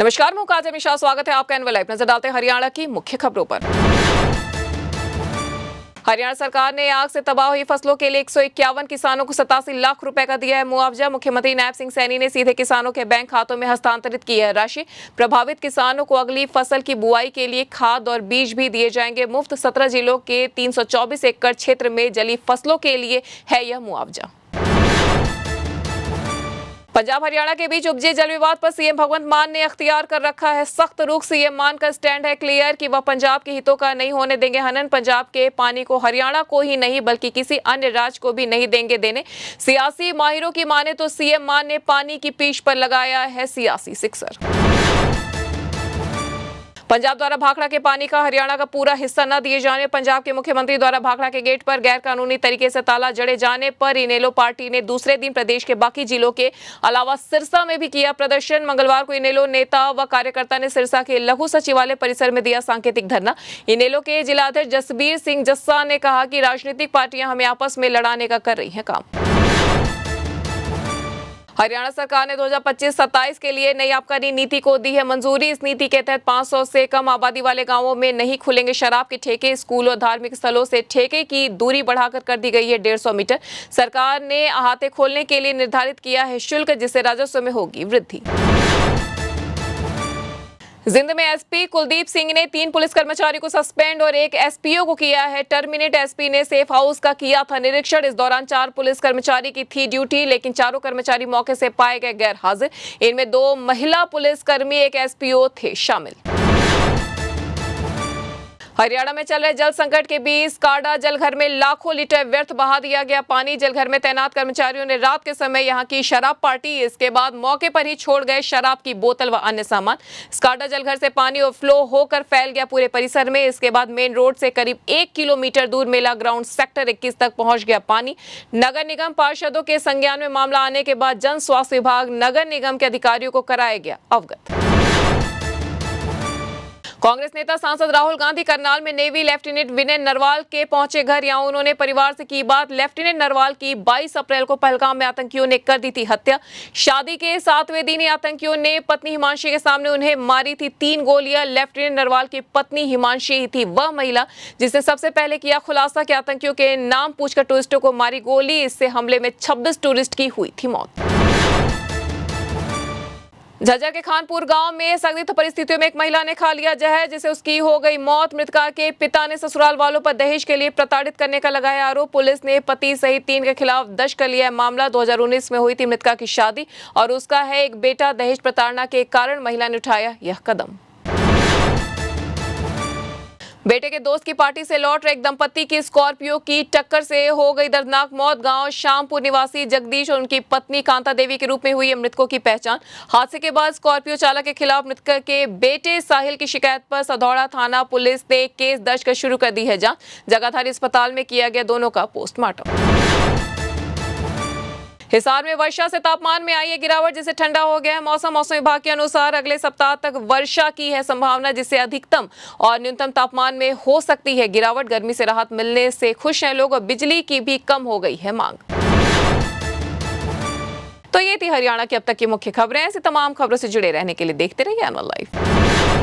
नमस्कार, मैं काजल मिश्रा। स्वागत है आपका एनएल लाइव। नजर डालते हैं हरियाणा की मुख्य खबरों पर। हरियाणा सरकार ने आग से तबाह हुई फसलों के लिए 151 किसानों को 87 लाख रुपए का दिया है मुआवजा। मुख्यमंत्री नायब सिंह सैनी ने सीधे किसानों के बैंक खातों में हस्तांतरित की है राशि। प्रभावित किसानों को अगली फसल की बुआई के लिए खाद और बीज भी दिए जाएंगे मुफ्त। 17 जिलों के 324 एकड़ क्षेत्र में जली फसलों के लिए है यह मुआवजा। पंजाब हरियाणा के बीच उपजे जल विवाद पर सीएम भगवंत मान ने अख्तियार कर रखा है सख्त रुख। सीएम मान का स्टैंड है क्लियर कि वह पंजाब के हितों का नहीं होने देंगे हनन। पंजाब के पानी को हरियाणा को ही नहीं बल्कि किसी अन्य राज्य को भी नहीं देंगे देने। सियासी माहिरों की माने तो सीएम मान ने पानी की पीठ पर लगाया है सियासी सिक्सर। पंजाब द्वारा भाखड़ा के पानी का हरियाणा का पूरा हिस्सा न दिए जाने। पंजाब के मुख्यमंत्री द्वारा भाखड़ा के गेट पर गैर कानूनी तरीके से ताला जड़े जाने पर इनेलो पार्टी ने दूसरे दिन प्रदेश के बाकी जिलों के अलावा सिरसा में भी किया प्रदर्शन। मंगलवार को इनेलो नेता व कार्यकर्ता ने सिरसा के लघु सचिवालय परिसर में दिया सांकेतिक धरना। इनेलो के जिलाध्यक्ष जसबीर सिंह जस्सा ने कहा कि राजनीतिक पार्टियां हमें आपस में लड़ाने का कर रही हैं काम। हरियाणा सरकार ने 2025-27 के लिए नई आबकारी नीति को दी है मंजूरी। इस नीति के तहत 500 से कम आबादी वाले गांवों में नहीं खुलेंगे शराब के ठेके। स्कूल और धार्मिक स्थलों से ठेके की दूरी बढ़ाकर कर दी गई है 150 मीटर। सरकार ने अहाते खोलने के लिए निर्धारित किया है शुल्क, जिससे राजस्व में होगी वृद्धि। जिंद में एसपी कुलदीप सिंह ने 3 पुलिस कर्मचारियों को सस्पेंड और 1 एसपीओ को किया है टर्मिनेट। एसपी ने सेफ हाउस का किया था निरीक्षण। इस दौरान 4 पुलिस कर्मचारी की थी ड्यूटी, लेकिन चारों कर्मचारी मौके से पाए गए गैर हाजिर। इनमें 2 महिला पुलिसकर्मी 1 एसपीओ थे शामिल। हरियाणा में चल रहे जल संकट के बीच स्काडा जलघर में लाखों लीटर व्यर्थ बहा दिया गया पानी। जलघर में तैनात कर्मचारियों ने रात के समय यहां की शराब पार्टी। इसके बाद मौके पर ही छोड़ गए शराब की बोतल व अन्य सामान। स्काडा जलघर से पानी ओवरफ्लो होकर फैल गया पूरे परिसर में। इसके बाद मेन रोड से करीब 1 किलोमीटर दूर मेला ग्राउंड सेक्टर 21 तक पहुंच गया पानी। नगर निगम पार्षदों के संज्ञान में मामला आने के बाद जन स्वास्थ्य विभाग नगर निगम के अधिकारियों को कराया गया अवगत। कांग्रेस नेता सांसद राहुल गांधी करनाल में नेवी लेफ्टिनेंट विनय नरवाल के पहुंचे घर। यहां उन्होंने परिवार से की बात। लेफ्टिनेंट नरवाल की 22 अप्रैल को पहलगाम में आतंकियों ने कर दी थी हत्या। शादी के 7वें दिन ही आतंकियों ने पत्नी हिमांशी के सामने उन्हें मारी थी 3 गोलियां। लेफ्टिनेंट नरवाल की पत्नी हिमांशी ही थी वह महिला जिसने सबसे पहले किया खुलासा कि आतंकियों के नाम पूछकर टूरिस्टों को मारी गोली। इससे हमले में 26 टूरिस्ट की हुई थी मौत। झज्जर के खानपुर गांव में संदिग्ध परिस्थितियों में एक महिला ने खा लिया जहर, जिससे उसकी हो गई मौत। मृतका के पिता ने ससुराल वालों पर दहेज के लिए प्रताड़ित करने का लगाया आरोप। पुलिस ने पति सहित 3 के खिलाफ दर्ज कर लिया है मामला। 2019 में हुई थी मृतका की शादी और उसका है एक बेटा। दहेज प्रताड़ना के कारण महिला ने उठाया यह कदम। बेटे के दोस्त की पार्टी से लौट रहे एक दंपति की स्कॉर्पियो की टक्कर से हो गई दर्दनाक मौत। गांव शामपुर निवासी जगदीश और उनकी पत्नी कांता देवी के रूप में हुई है मृतकों की पहचान। हादसे के बाद स्कॉर्पियो चालक के खिलाफ मृतक के बेटे साहिल की शिकायत पर सधौड़ा थाना पुलिस ने केस दर्ज कर शुरू कर दी है जांच। जगाधारी अस्पताल में किया गया दोनों का पोस्टमार्टम। हिसार में वर्षा से तापमान में आई है गिरावट, जिससे ठंडा हो गया है मौसम विभाग के अनुसार अगले सप्ताह तक वर्षा की है संभावना, जिससे अधिकतम और न्यूनतम तापमान में हो सकती है गिरावट। गर्मी से राहत मिलने से खुश हैं लोग और बिजली की भी कम हो गई है मांग। तो ये थी हरियाणा की अब तक की मुख्य खबरें। ऐसी तमाम खबरों से जुड़े रहने के लिए देखते रहिए एनएल लाइव।